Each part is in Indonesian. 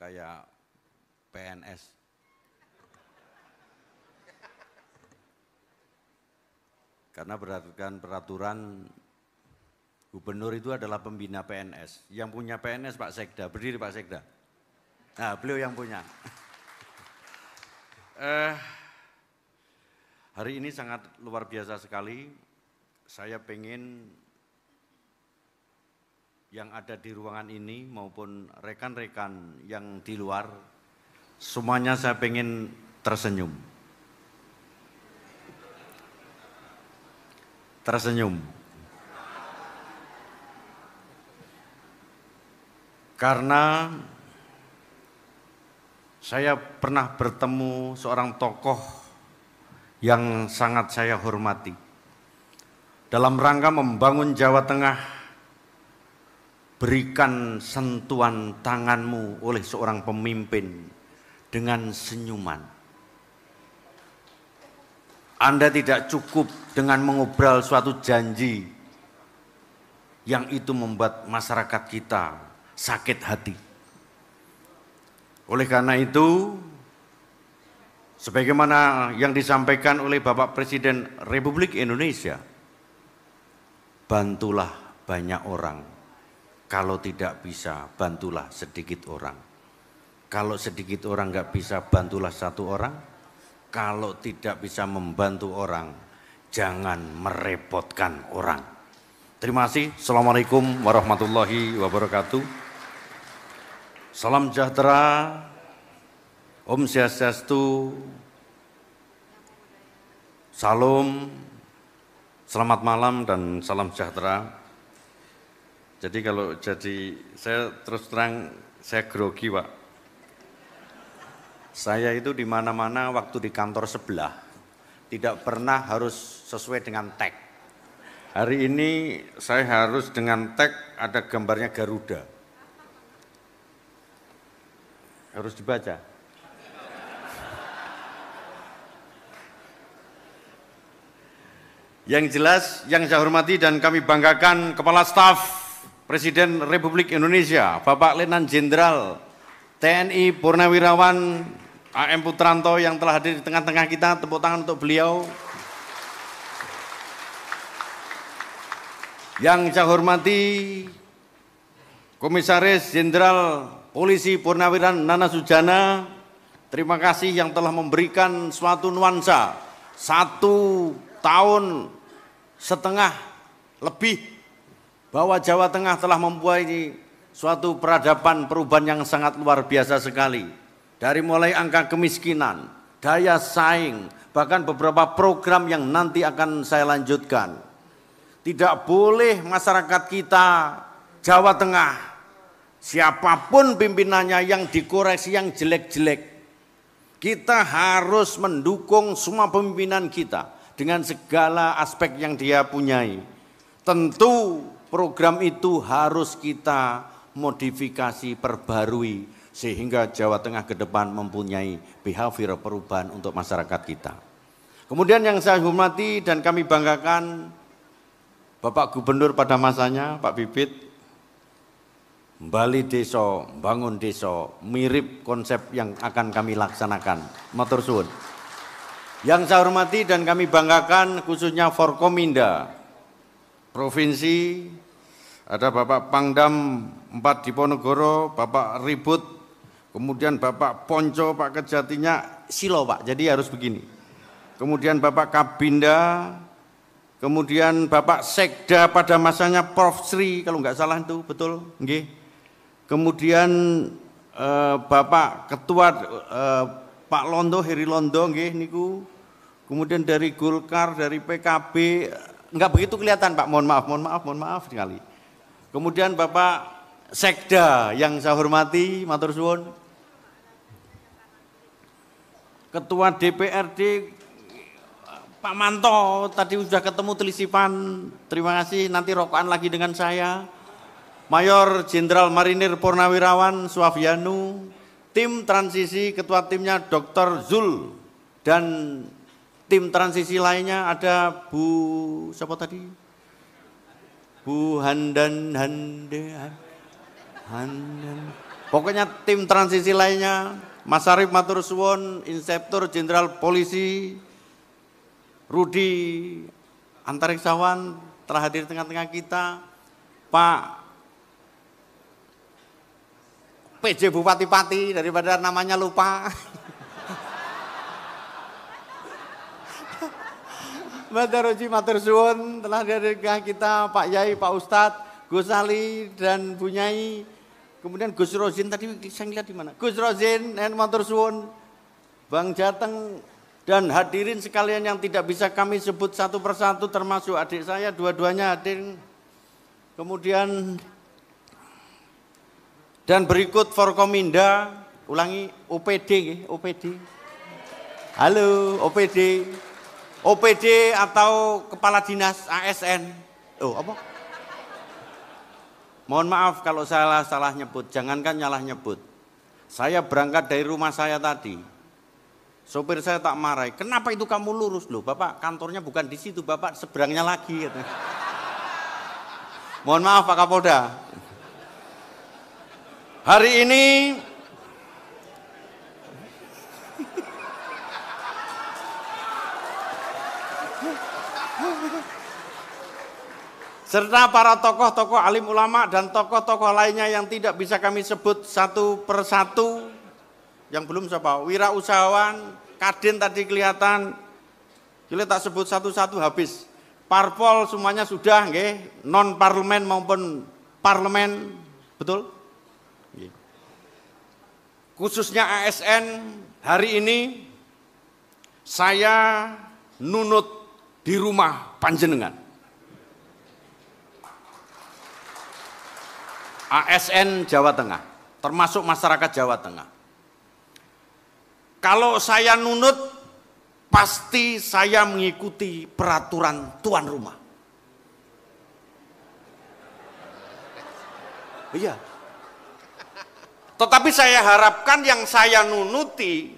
kayak PNS. Karena berdasarkan peraturan gubernur itu adalah pembina PNS. Yang punya PNS Pak Sekda, berdiri Pak Sekda. Nah, beliau yang punya. Hari ini sangat luar biasa sekali. Saya pengen yang ada di ruangan ini maupun rekan-rekan yang di luar, semuanya saya pengen tersenyum. Tersenyum. Karena saya pernah bertemu seorang tokoh yang sangat saya hormati. Dalam rangka membangun Jawa Tengah, berikan sentuhan tanganmu oleh seorang pemimpin dengan senyuman. Anda tidak cukup dengan mengobrol suatu janji yang itu membuat masyarakat kita sakit hati. Oleh karena itu, sebagaimana yang disampaikan oleh Bapak Presiden Republik Indonesia, bantulah banyak orang. Kalau tidak bisa, bantulah sedikit orang. Kalau sedikit orang nggak bisa, bantulah satu orang. Kalau tidak bisa membantu orang, jangan merepotkan orang. Terima kasih. Assalamualaikum warahmatullahi wabarakatuh. Salam sejahtera, Om Swastiastu, Salam, selamat malam dan salam sejahtera. Jadi kalau saya terus terang, saya grogi Pak. Saya itu di mana-mana waktu di kantor sebelah, tidak pernah harus sesuai dengan tag. Hari ini saya harus dengan tag ada gambarnya Garuda. Harus dibaca. Yang jelas, yang saya hormati dan kami banggakan Kepala Staf Presiden Republik Indonesia, Bapak Letnan Jenderal TNI Purnawirawan AM Putranto yang telah hadir di tengah-tengah kita, tepuk tangan untuk beliau. Yang saya hormati Komisaris Jenderal Polisi Purnawirawan Nana Sujana, terima kasih yang telah memberikan suatu nuansa 1 tahun setengah lebih bahwa Jawa Tengah telah mempunyai suatu peradaban perubahan yang sangat luar biasa sekali. Dari mulai angka kemiskinan, daya saing, bahkan beberapa program yang nanti akan saya lanjutkan. Tidak boleh masyarakat kita Jawa Tengah, siapapun pimpinannya yang dikoreksi yang jelek-jelek. Kita harus mendukung semua pemimpinan kita dengan segala aspek yang dia punyai. Tentu program itu harus kita modifikasi, perbarui, sehingga Jawa Tengah ke depan mempunyai behavior perubahan untuk masyarakat kita. Kemudian yang saya hormati dan kami banggakan, Bapak Gubernur pada masanya, Pak Bibit, Bali Desa, bangun desa, mirip konsep yang akan kami laksanakan. Matur suwun. Yang saya hormati dan kami banggakan khususnya Forkominda Provinsi, ada Bapak Pangdam 4 Diponegoro, Bapak Ribut, kemudian Bapak Ponco, Pak Kejatinya, Silo Pak, jadi harus begini. Kemudian Bapak Kabinda, kemudian Bapak Sekda pada masanya Prof. Sri, kalau nggak salah itu betul, nggih. Kemudian Bapak Ketua Pak Londo, Heri Londo, nggih niku. Kemudian dari Golkar, dari PKB, nggak begitu kelihatan Pak, mohon maaf sekali. Kemudian Bapak Sekda yang saya hormati, matur suwun. Ketua DPRD Pak Manto, tadi sudah ketemu telisipan, terima kasih, nanti rokokan lagi dengan saya. Mayor Jenderal Marinir Purnawirawan Suafianu, tim transisi, ketua timnya Dr. Zul, dan tim transisi lainnya ada Bu, siapa tadi? Bu Handan, Pokoknya tim transisi lainnya, Mas Arief matur suwun, Inspektur Jenderal Polisi Rudi Antariksawan telah hadir tengah-tengah kita, Pak PJ Bupati-Pati daripada namanya lupa. Mbak Daroji matur suwun telah hadir tengah kita, Pak Yai, Pak Ustadz, Gus Ali dan Bu Nyai. Kemudian Gus Rozin tadi saya lihat di mana? Gus Rozin, matur suwun, Bang Jateng dan hadirin sekalian yang tidak bisa kami sebut satu persatu termasuk adik saya dua-duanya hadir. Kemudian dan berikut Forkominda, ulangi OPD, OPD. Halo OPD. OPD atau Kepala Dinas ASN. Oh, apa? Mohon maaf kalau salah nyebut, jangankan nyalah nyebut. Saya berangkat dari rumah saya tadi, sopir saya tak marahi, kenapa itu kamu lurus loh, Bapak kantornya bukan di situ, Bapak seberangnya lagi. Mohon maaf Pak Kapolda. Hari ini serta para tokoh-tokoh alim ulama dan tokoh-tokoh lainnya yang tidak bisa kami sebut satu persatu, yang belum siapa, wirausahawan, Kadin tadi kelihatan, kita tak sebut satu-satu habis. Parpol semuanya sudah, nggih, non parlemen maupun parlemen, betul? Khususnya ASN, hari ini saya nunut di rumah panjenengan. ASN Jawa Tengah, termasuk masyarakat Jawa Tengah. Kalau saya nunut, pasti saya mengikuti peraturan tuan rumah. Iya. Tetapi saya harapkan yang saya nunuti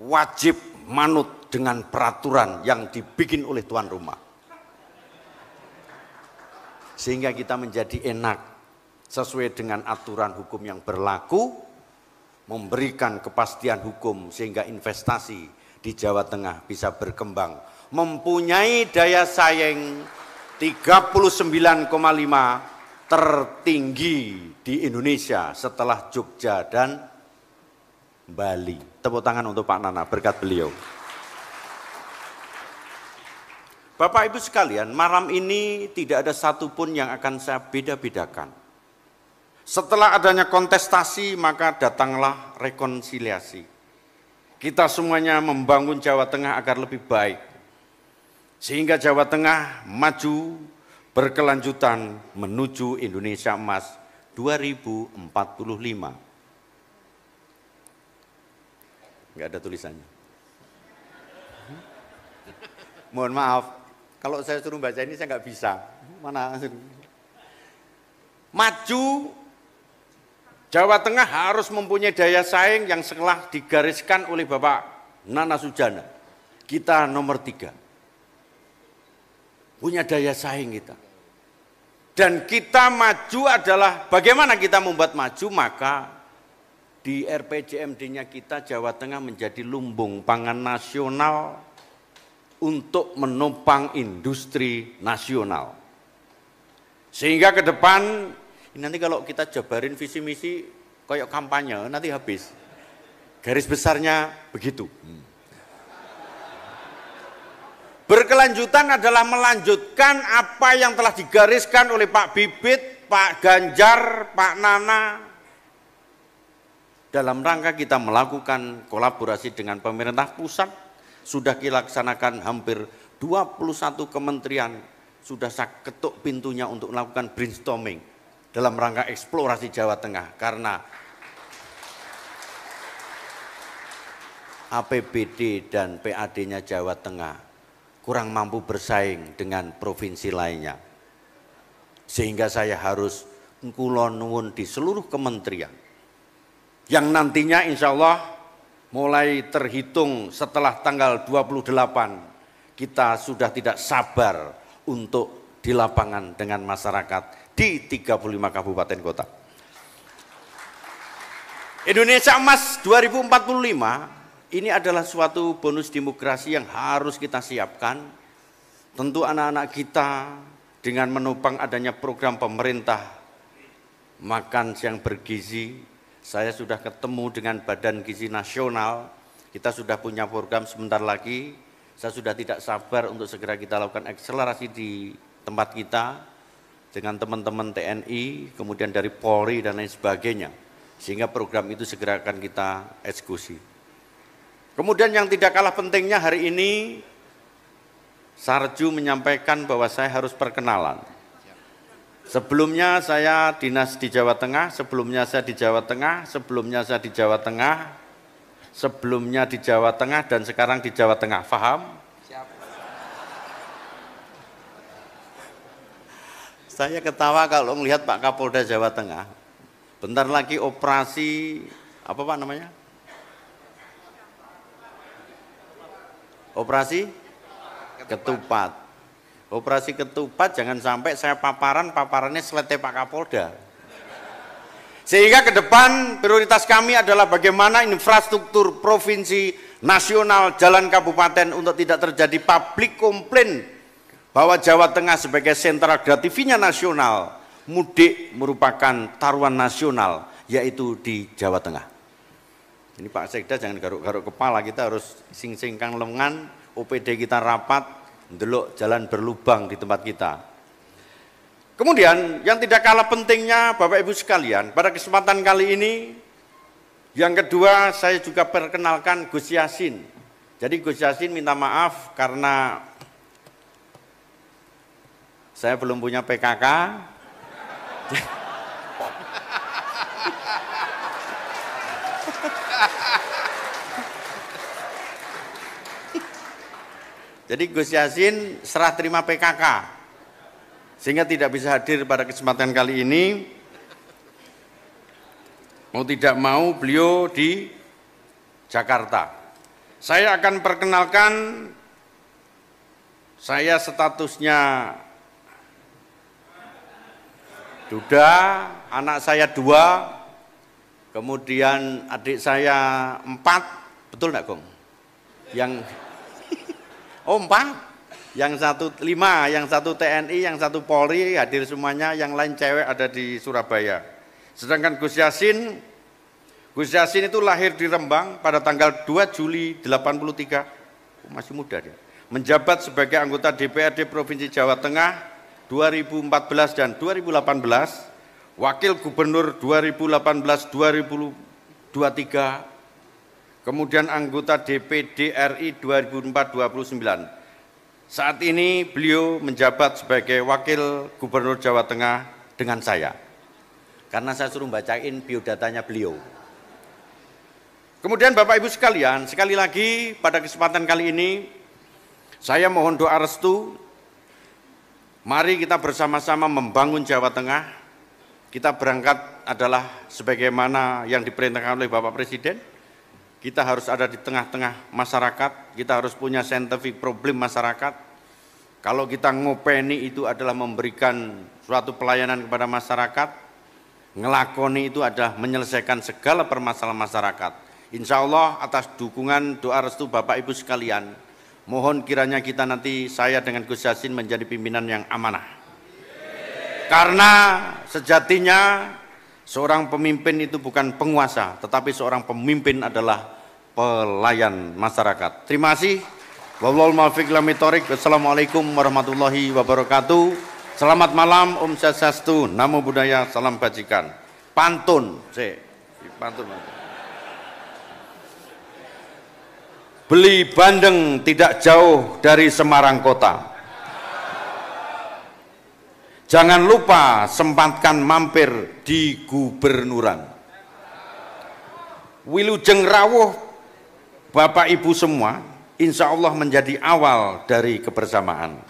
wajib manut dengan peraturan yang dibikin oleh tuan rumah. Sehingga kita menjadi enak. Sesuai dengan aturan hukum yang berlaku, memberikan kepastian hukum sehingga investasi di Jawa Tengah bisa berkembang, mempunyai daya saing 39,5 tertinggi di Indonesia setelah Jogja dan Bali. Tepuk tangan untuk Pak Nana, berkat beliau. Bapak Ibu sekalian, malam ini tidak ada satupun yang akan saya beda-bedakan. Setelah adanya kontestasi, maka datanglah rekonsiliasi. Kita semuanya membangun Jawa Tengah agar lebih baik. Sehingga Jawa Tengah maju berkelanjutan menuju Indonesia Emas 2045. Enggak ada tulisannya. Mohon maaf, kalau saya suruh baca ini saya nggak bisa. Mana? Maju Jawa Tengah harus mempunyai daya saing yang setelah digariskan oleh Bapak Nana Sujana. Kita nomor 3. Punya daya saing kita. Dan kita maju adalah bagaimana kita membuat maju, maka di RPJMD-nya kita Jawa Tengah menjadi lumbung pangan nasional untuk menopang industri nasional. Sehingga ke depan nanti kalau kita jabarin visi misi kayak kampanye nanti habis. Garis besarnya begitu. Berkelanjutan adalah melanjutkan apa yang telah digariskan oleh Pak Bibit, Pak Ganjar, Pak Nana. Dalam rangka kita melakukan kolaborasi dengan pemerintah pusat, sudah dilaksanakan hampir 21 kementerian, sudah saya ketuk pintunya untuk melakukan brainstorming dalam rangka eksplorasi Jawa Tengah, karena APBD dan PAD-nya Jawa Tengah kurang mampu bersaing dengan provinsi lainnya. Sehingga saya harus kulon nuwun di seluruh kementerian yang nantinya insya Allah mulai terhitung setelah tanggal 28 kita sudah tidak sabar untuk di lapangan dengan masyarakat di 35 kabupaten kota. Indonesia Emas 2045 ini adalah suatu bonus demokrasi yang harus kita siapkan. Tentu anak-anak kita dengan menopang adanya program pemerintah makan siang bergizi. Saya sudah ketemu dengan Badan Gizi Nasional, kita sudah punya program sebentar lagi. Saya sudah tidak sabar untuk segera kita lakukan akselerasi di tempat kita dengan teman-teman TNI, kemudian dari Polri dan lain sebagainya, sehingga program itu segera akan kita eksekusi. Kemudian yang tidak kalah pentingnya hari ini, Sarju menyampaikan bahwa saya harus perkenalan. Sebelumnya saya dinas di Jawa Tengah, sebelumnya saya di Jawa Tengah, sebelumnya saya di Jawa Tengah, sebelumnya di Jawa Tengah, dan sekarang di Jawa Tengah. Paham? Saya ketawa kalau melihat Pak Kapolda Jawa Tengah. Bentar lagi operasi, apa Pak namanya? Operasi Ketupat. Operasi Ketupat jangan sampai saya paparannya selete Pak Kapolda. Sehingga ke depan prioritas kami adalah bagaimana infrastruktur provinsi, nasional, jalan kabupaten untuk tidak terjadi public komplain bahwa Jawa Tengah sebagai sentra gratifinya nasional, mudik merupakan taruhan nasional, yaitu di Jawa Tengah. Ini Pak Sekda jangan garuk-garuk kepala, kita harus sing-singkang lengan, OPD kita rapat, ndelok jalan berlubang di tempat kita. Kemudian yang tidak kalah pentingnya Bapak Ibu sekalian, pada kesempatan kali ini, yang kedua saya juga perkenalkan Gus Yassin. Jadi Gus Yassin minta maaf karena saya belum punya PKK. Jadi Gus Yassin serah terima PKK, sehingga tidak bisa hadir pada kesempatan kali ini. Mau tidak mau beliau di Jakarta. Saya akan perkenalkan, saya statusnya duda, anak saya 2, kemudian adik saya 4, betul enggak Gong? Yang oh 4, yang 1 5, yang 1 TNI, yang 1 Polri hadir semuanya, yang lain cewek ada di Surabaya. Sedangkan Gus Yassin itu lahir di Rembang pada tanggal 2 Juli 83, masih muda dia. Menjabat sebagai anggota DPRD Provinsi Jawa Tengah 2014 dan 2018, Wakil Gubernur 2018-2023, kemudian anggota DPD RI 2004-2029. Saat ini beliau menjabat sebagai Wakil Gubernur Jawa Tengah dengan saya, karena saya suruh bacain biodatanya beliau. Kemudian Bapak Ibu sekalian, sekali lagi pada kesempatan kali ini, saya mohon doa restu. Mari kita bersama-sama membangun Jawa Tengah. Kita berangkat adalah sebagaimana yang diperintahkan oleh Bapak Presiden. Kita harus ada di tengah-tengah masyarakat, kita harus punya scientific problem masyarakat. Kalau kita ngopeni itu adalah memberikan suatu pelayanan kepada masyarakat, ngelakoni itu adalah menyelesaikan segala permasalahan masyarakat. Insya Allah atas dukungan doa restu Bapak Ibu sekalian, mohon kiranya kita nanti, saya dengan Gus Yassin menjadi pimpinan yang amanah. Karena sejatinya seorang pemimpin itu bukan penguasa, tetapi seorang pemimpin adalah pelayan masyarakat. Terima kasih. Wallahul muwaffiq ila thoriq. Wassalamualaikum warahmatullahi wabarakatuh. Selamat malam, Om Swastiastu, Namo Buddhaya, salam bajikan. Pantun, pantun. Beli bandeng tidak jauh dari Semarang kota. Jangan lupa sempatkan mampir di Gubernuran. Wilujeng rawuh Bapak Ibu semua, insya Allah menjadi awal dari kebersamaan.